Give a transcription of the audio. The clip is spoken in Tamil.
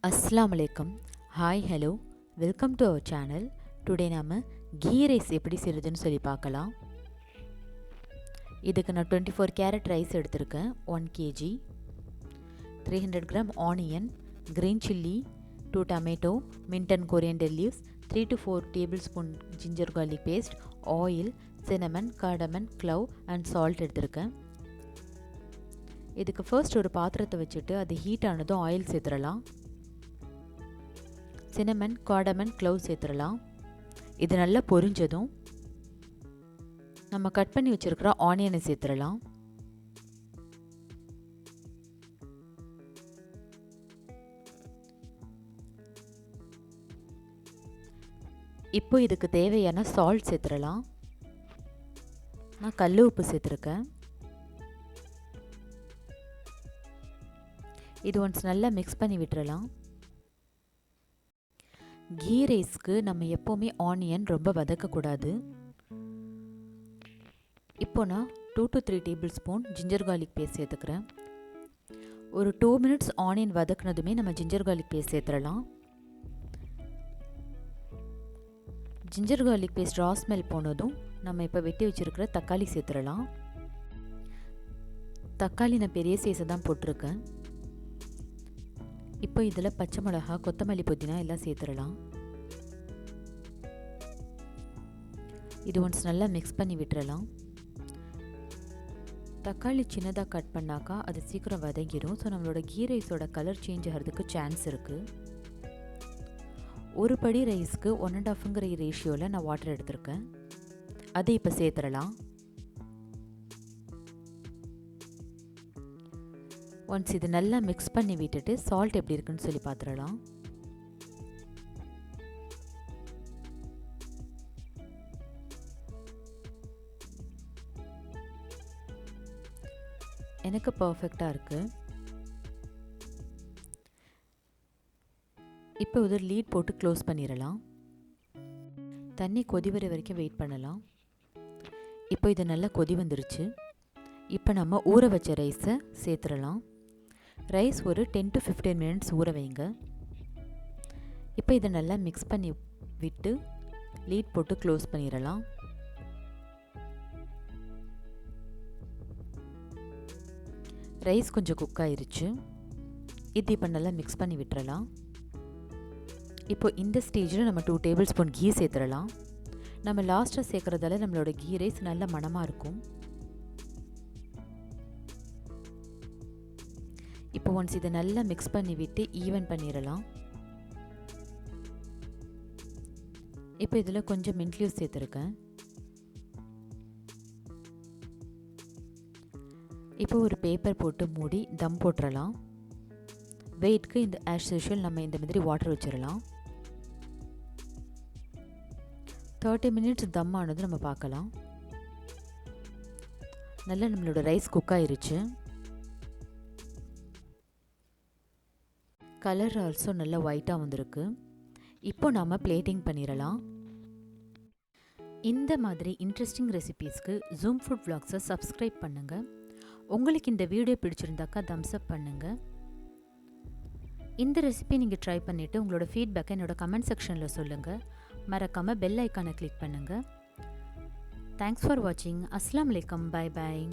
அஸ்ஸலாமு அலைக்கும். Hi hello, welcome to our channel. Today நாம் கீ ரைஸ் எப்படி செய்கிறதுன்னு சொல்லி பார்க்கலாம். இதுக்கு நான் 24 கேரட் ரைஸ் எடுத்திருக்கேன், 1 kg, 300 gram onion, green chilli, 2 tomato, mint and coriander leaves, 3 to 4 tablespoon ginger garlic paste, oil, cinnamon, cardamom, clove and salt எடுத்திருக்கேன். இதுக்கு ஃபர்ஸ்ட் ஒரு பாத்திரத்தை வச்சுட்டு அது ஹீட் ஆனதும் ஆயில் சேர்த்துடலாம். சினமன், கார்டமன், க்ளவ் சேர்த்துடலாம். இது நல்லா பொரிஞ்சதும் நம்ம கட் பண்ணி வச்சுருக்கிற ஆனியனை சேர்த்துடலாம். இப்போ இதுக்கு தேவையான சால்ட் சேர்த்துடலாம். நான் கல் உப்பு சேர்த்துருக்கேன். இது ஒன்ஸ் நல்லா மிக்ஸ் பண்ணி விட்டுறலாம். கீ ரைஸ்க்கு நம்ம எப்போவுமே ஆனியன் ரொம்ப வதக்கக்கூடாது. இப்போ நான் 2 to 3 tablespoon ginger garlic paste சேர்த்துக்கிறேன். ஒரு 2 minutes ஆனியன் வதக்குனதுமே நம்ம ஜிஞ்சர் கார்லிக் பேஸ்ட் சேர்த்துடலாம். Ginger garlic paste raw smell போனதும் நம்ம இப்போ வெட்டி வச்சுருக்கிற தக்காளி சேர்த்துடலாம். தக்காளி நான் பெரிய சைஸை தான் போட்டிருக்கேன். இப்போ இதில் பச்சை மிளகா, கொத்தமல்லி, புதினா எல்லாம் சேர்த்துடலாம். இது ஒன்ஸ் நல்லா மிக்ஸ் பண்ணி விட்டுறலாம். தக்காளி சின்னதாக கட் பண்ணாக்கா அது சீக்கிரம் வதங்கிடும். ஸோ நம்மளோட கீ ரைஸோட கலர் சேஞ்ச் ஆகிறதுக்கு சான்ஸ் இருக்குது. ஒரு படி ரைஸ்க்கு 1.5ங்கிற ரேஷியோவில் நான் வாட்டர் எடுத்திருக்கேன். அதை இப்போ சேர்த்துடலாம். ஒன்ஸ் இது நல்லா மிக்ஸ் பண்ணி விட்டுட்டு சால்ட் எப்படி இருக்குன்னு சொல்லி பார்த்துடலாம். எனக்கு பர்ஃபெக்டாக இருக்குது. இப்போ ஒரு லீட் போட்டு க்ளோஸ் பண்ணிடலாம். தண்ணி கொதி வர வரைக்கும் வெயிட் பண்ணலாம். இப்போ இது நல்லா கொதி வந்துருச்சு. இப்போ நம்ம ஊற வச்ச ரைஸை சேர்த்துடலாம். ரைஸ் ஒரு 10 to 15 minutes ஊற வைங்க. இப்போ இதை நல்லா மிக்ஸ் பண்ணி விட்டு லீட் போட்டு க்ளோஸ் பண்ணிடலாம். ரைஸ் கொஞ்சம் குக் ஆயிருச்சு. இது இப்போ நல்லா மிக்ஸ் பண்ணி விட்டுறலாம். இப்போ இந்த ஸ்டேஜில் நம்ம 2 டேபிள்ஸ்பூன் கீ சேர்த்துடலாம். நம்ம லாஸ்ட்டாக சேர்க்குறதால நம்மளோட கீ ரைஸ் நல்ல மணமாக இருக்கும். இப்போ ஒன்ஸ் இதை நல்லா மிக்ஸ் பண்ணி விட்டு ஈவன் பண்ணிடலாம். இப்போ இதில் கொஞ்சம் மின்ட் லீவ்ஸ் சேர்த்துருக்கேன். இப்போ ஒரு பேப்பர் போட்டு மூடி தம் போட்டுடலாம். வெயிட்க்கு இந்த ஆஸ் யூஷுவல் நம்ம இந்த மாதிரி வாட்டர் வச்சிடலாம். 30 minutes தம் ஆனது நம்ம பார்க்கலாம். நல்லா நம்மளோட ரைஸ் குக் ஆயிருச்சு. கலர் ஆல்சோ நல்லா ஒயிட்டாக வந்திருக்கு. இப்போ நாம் பிளேட்டிங் பண்ணிடலாம். இந்த மாதிரி இன்ட்ரெஸ்டிங் ரெசிபீஸ்க்கு ஜூம் ஃபுட் vlogsஸை சப்ஸ்கிரைப் பண்ணுங்கள். உங்களுக்கு இந்த வீடியோ பிடிச்சிருந்தாக்கா தம்ஸ் அப் பண்ணுங்கள். இந்த ரெசிபி நீங்கள் ட்ரை பண்ணிவிட்டு உங்களோட ஃபீட்பேக்கை என்னோட கமெண்ட் செக்ஷனில் சொல்லுங்கள். மறக்காமல் பெல் ஐக்கானை கிளிக் பண்ணுங்கள். தேங்க்ஸ் ஃபார் வாட்சிங். அஸ்ஸலாமு அலைக்கும். Bye bye.